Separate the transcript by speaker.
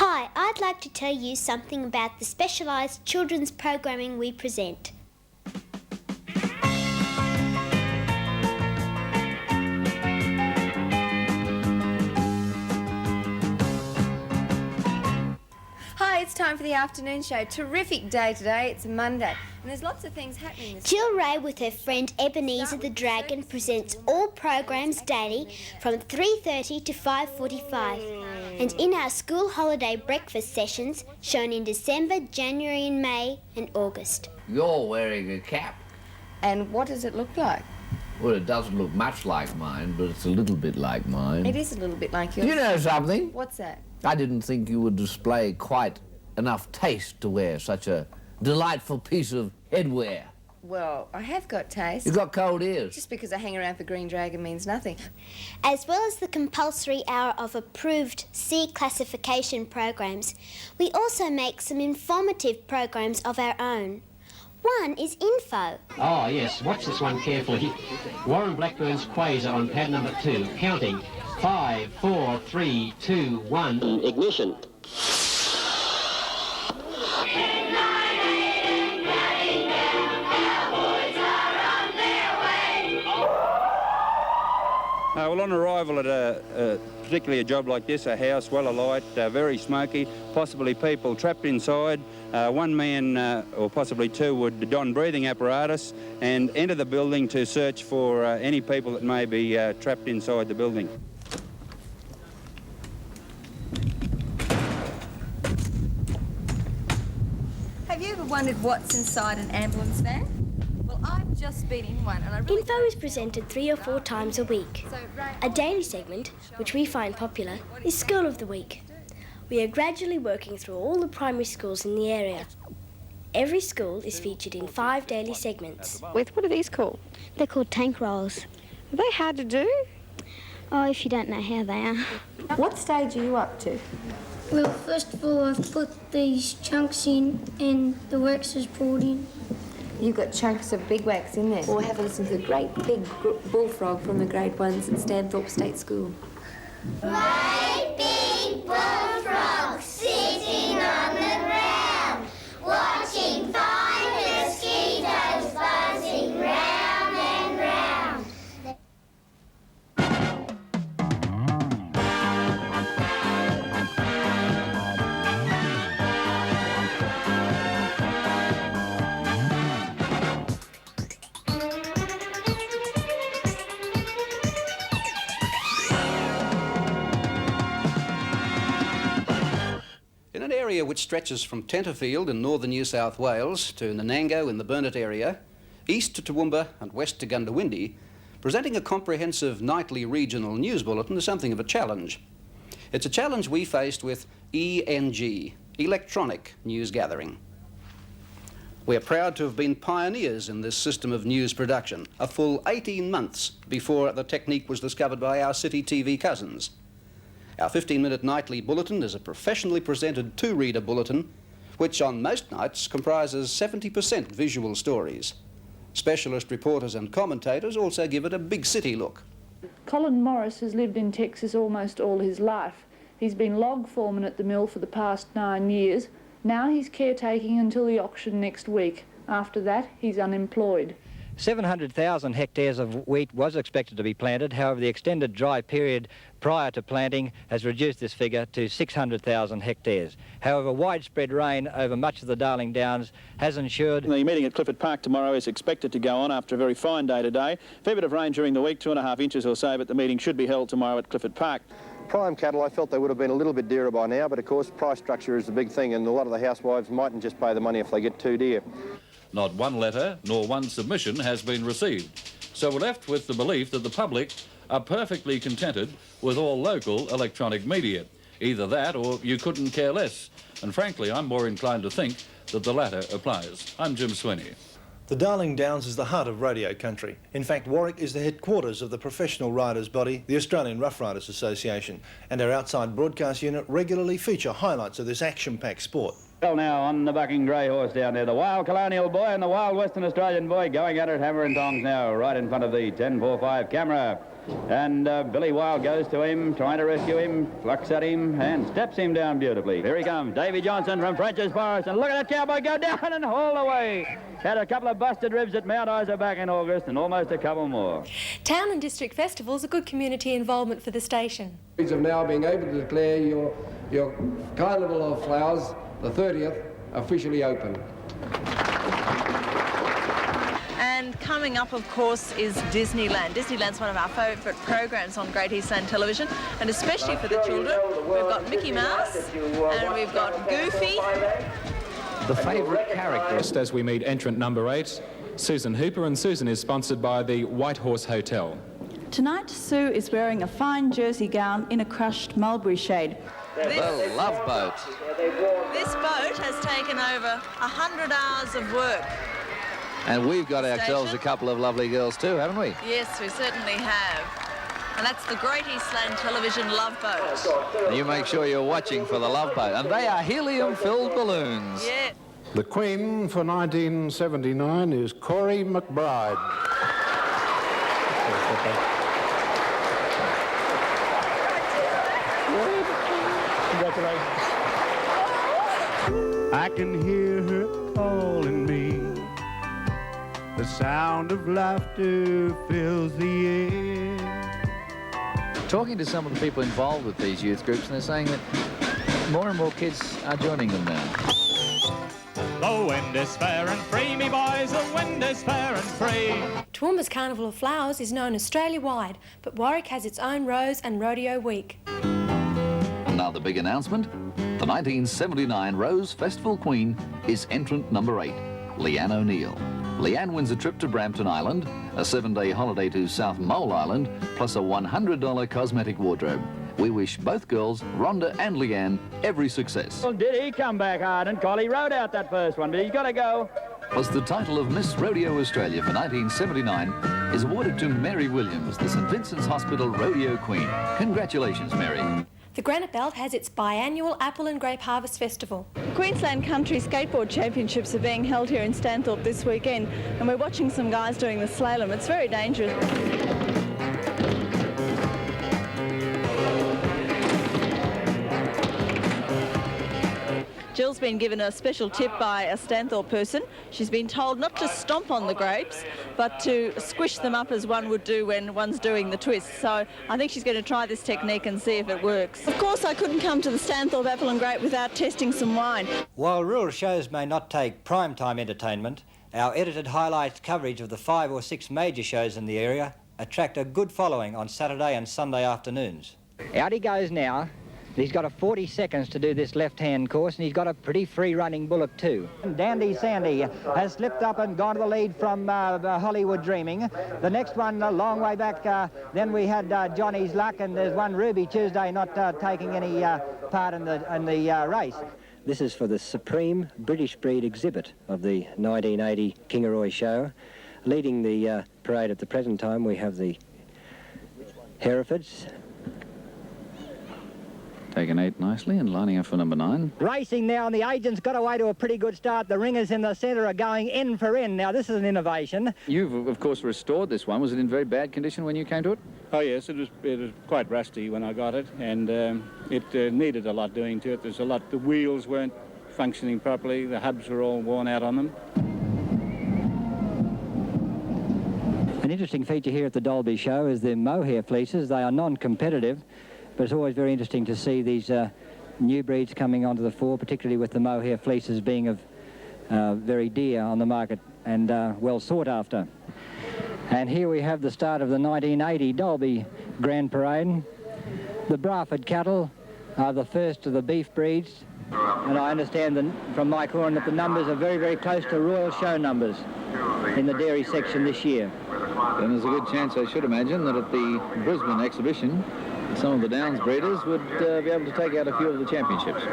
Speaker 1: Hi, I'd like to tell you something about the specialised children's programming we present.
Speaker 2: Hi, it's time for the afternoon show. Terrific day today. It's a Monday. And there's lots of things happening this
Speaker 1: Jill Ray with her friend Ebenezer the Dragon presents all programs daily from 3:30 to 5:45. And in our school holiday breakfast sessions shown in December, January and May and August.
Speaker 3: You're wearing a cap.
Speaker 2: And what does it look like?
Speaker 3: Well, it doesn't look much like mine, but it's a little bit like mine.
Speaker 2: It is a little bit like yours.
Speaker 3: You know something?
Speaker 2: What's that?
Speaker 3: I didn't think you would display quite enough taste to wear such a delightful piece of headwear.
Speaker 2: Well, I have got taste.
Speaker 3: You've got cold ears.
Speaker 2: Just because I hang around for Green Dragon means nothing.
Speaker 1: As well as the compulsory hour of approved C classification programs, we also make some informative programs of our own. One is Info.
Speaker 4: Oh, yes. Watch this one carefully. Warren Blackburn's Quasar on pad number 2. Counting. 5, 4, 3, 2, 1. Ignition.
Speaker 5: Well, on arrival at particularly a job like this, a house well alight, very smoky, possibly people trapped inside, one man or possibly two would don breathing apparatus and enter the building to search for any people that may be trapped inside the building.
Speaker 2: Have you ever wondered what's inside an ambulance van? Well, I've just been in one and I really...
Speaker 6: Info is presented 3 or 4 times a week. A daily segment, which we find popular, is School of the Week. We are gradually working through all the primary schools in the area. Every school is featured in 5 daily segments.
Speaker 7: What are these called?
Speaker 8: They're called tank rolls.
Speaker 7: Are they hard to do?
Speaker 8: Oh, if you don't know how they are.
Speaker 2: What stage are you up to?
Speaker 8: Well, first of all, I've put these chunks in and the wax is poured in.
Speaker 2: You've got chunks of big wax in there. Or have a listen to the great big bullfrog from the grade 1s at Stanthorpe State School.
Speaker 9: Great big bullfrog sitting on the ground, watching fine mosquitoes buzzing round and round.
Speaker 10: In an area which stretches from Tenterfield in northern New South Wales to Nanango in the Burnett area, east to Toowoomba and west to Gundawindi, presenting a comprehensive nightly regional news bulletin is something of a challenge. It's a challenge we faced with ENG, electronic news gathering. We are proud to have been pioneers in this system of news production, a full 18 months before the technique was discovered by our city TV cousins. Our 15-minute nightly bulletin is a professionally presented 2-reader bulletin, which on most nights comprises 70% visual stories. Specialist reporters and commentators also give it a big city look.
Speaker 11: Colin Morris has lived in Texas almost all his life. He's been log foreman at the mill for the past 9 years. Now he's caretaking until the auction next week. After that, he's unemployed.
Speaker 12: 700,000 hectares of wheat was expected to be planted. However, the extended dry period prior to planting has reduced this figure to 600,000 hectares. However, widespread rain over much of the Darling Downs has ensured...
Speaker 13: The meeting at Clifford Park tomorrow is expected to go on after a very fine day today. A fair bit of rain during the week, 2.5 inches or so, but the meeting should be held tomorrow at Clifford Park.
Speaker 14: Prime cattle, I felt they would have been a little bit dearer by now, but of course price structure is the big thing, and a lot of the housewives mightn't just pay the money if they get too dear.
Speaker 15: Not one letter nor one submission has been received. So we're left with the belief that the public are perfectly contented with all local electronic media. Either that or you couldn't care less. And frankly, I'm more inclined to think that the latter applies. I'm Jim Sweeney.
Speaker 16: The Darling Downs is the heart of radio country. In fact, Warwick is the headquarters of the professional riders' body, the Australian Rough Riders Association, and our outside broadcast unit regularly feature highlights of this action-packed sport.
Speaker 17: Well, now on the bucking grey horse down there, the Wild Colonial Boy and the Wild Western Australian Boy going at it, hammer and tongs now, right in front of the 10.45 camera. And Billy Wild goes to him, trying to rescue him, plucks at him and steps him down beautifully. Here he comes, Davy Johnson from French's Forest, and look at that cowboy go down and haul away. Had a couple of busted ribs at Mount Isa back in August and almost a couple more.
Speaker 18: Town and district festivals are good community involvement for the station.
Speaker 19: Of now being able to declare your Carnival of Flowers, the 30th, officially open.
Speaker 20: And coming up, of course, is Disneyland. Disneyland's one of our favourite programs on Great Eastland Television, and especially for the children. We've got Mickey Mouse and we've got Goofy.
Speaker 3: The favourite character.
Speaker 21: Just as we meet entrant number 8, Susan Hooper, and Susan is sponsored by the White Horse Hotel.
Speaker 22: Tonight, Sue is wearing a fine jersey gown in a crushed mulberry shade.
Speaker 3: The Love Boat.
Speaker 20: This boat has taken over 100 hours of work.
Speaker 3: And we've got ourselves a couple of lovely girls too, haven't we?
Speaker 20: Yes, we certainly have. And that's the Great Eastland Television Love Boat.
Speaker 3: You make sure you're watching for the Love Boat. And they are helium-filled balloons.
Speaker 20: Yeah.
Speaker 23: The Queen for 1979 is Corrie McBride.
Speaker 24: I can hear her calling me. The sound of laughter fills the air.
Speaker 3: Talking to some of the people involved with these youth groups, and they're saying that more and more kids are joining them now.
Speaker 25: The wind is fair and free, me boys, the wind is fair and free.
Speaker 18: Toowoomba's Carnival of Flowers is known Australia-wide, but Warwick has its own Rose and Rodeo Week.
Speaker 3: Now the big announcement. The 1979 Rose Festival Queen is entrant number 8, Leanne O'Neill. Leanne wins a trip to Brampton Island, a 7-day holiday to South Mole Island, plus a $100 cosmetic wardrobe. We wish both girls, Rhonda and Leanne, every success.
Speaker 17: Well, did he come back hard? And Collie rode out that first one, but he's got to go.
Speaker 3: Plus the title of Miss Rodeo Australia for 1979 is awarded to Mary Williams, the St Vincent's Hospital Rodeo Queen. Congratulations, Mary.
Speaker 18: The Granite Belt has its biannual Apple and Grape Harvest Festival.
Speaker 22: Queensland Country Skateboard Championships are being held here in Stanthorpe this weekend, and we're watching some guys doing the slalom. It's very dangerous. Jill's been given a special tip by a Stanthorpe person. She's been told not to stomp on the grapes, but to squish them up as one would do when one's doing the twist. So I think she's going to try this technique and see if it works. Of course, I couldn't come to the Stanthorpe Apple and Grape without testing some wine.
Speaker 26: While rural shows may not take prime-time entertainment, our edited highlights coverage of the 5 or 6 major shows in the area attract a good following on Saturday and Sunday afternoons.
Speaker 12: Out he goes now. He's got a 40 seconds to do this left-hand course, and he's got a pretty free-running bullock too. Dandy Sandy has slipped up and gone to the lead from Hollywood Dreaming. The next one a long way back, then we had Johnny's Luck, and there's one Ruby Tuesday not taking any part in the race.
Speaker 26: This is for the Supreme British Breed exhibit of the 1980 Kingaroy show. Leading the parade at the present time, we have the Herefords.
Speaker 3: Taking 8 nicely and lining up for number 9.
Speaker 12: Racing now, and the agent's got away to a pretty good start. The ringers in the centre are going in for in. Now, this is an innovation.
Speaker 3: You've, of course, restored this one. Was it in very bad condition when you came to it?
Speaker 27: Oh, yes, it was quite rusty when I got it, and it needed a lot doing to it. There's a lot, the wheels weren't functioning properly, the hubs were all worn out on them.
Speaker 12: An interesting feature here at the Dalby Show is the mohair fleeces. They are non-competitive, but it's always very interesting to see these new breeds coming onto the fore, particularly with the mohair fleeces being of very dear on the market and well sought after. And here we have the start of the 1980 Dalby Grand Parade. The Bradford cattle are the first of the beef breeds, and I understand from Mike Horan that the numbers are very, very close to Royal Show numbers in the dairy section this year.
Speaker 3: And there's a good chance, I should imagine, that at the Brisbane exhibition, some of the Downs breeders would be able to take out a few of the championships.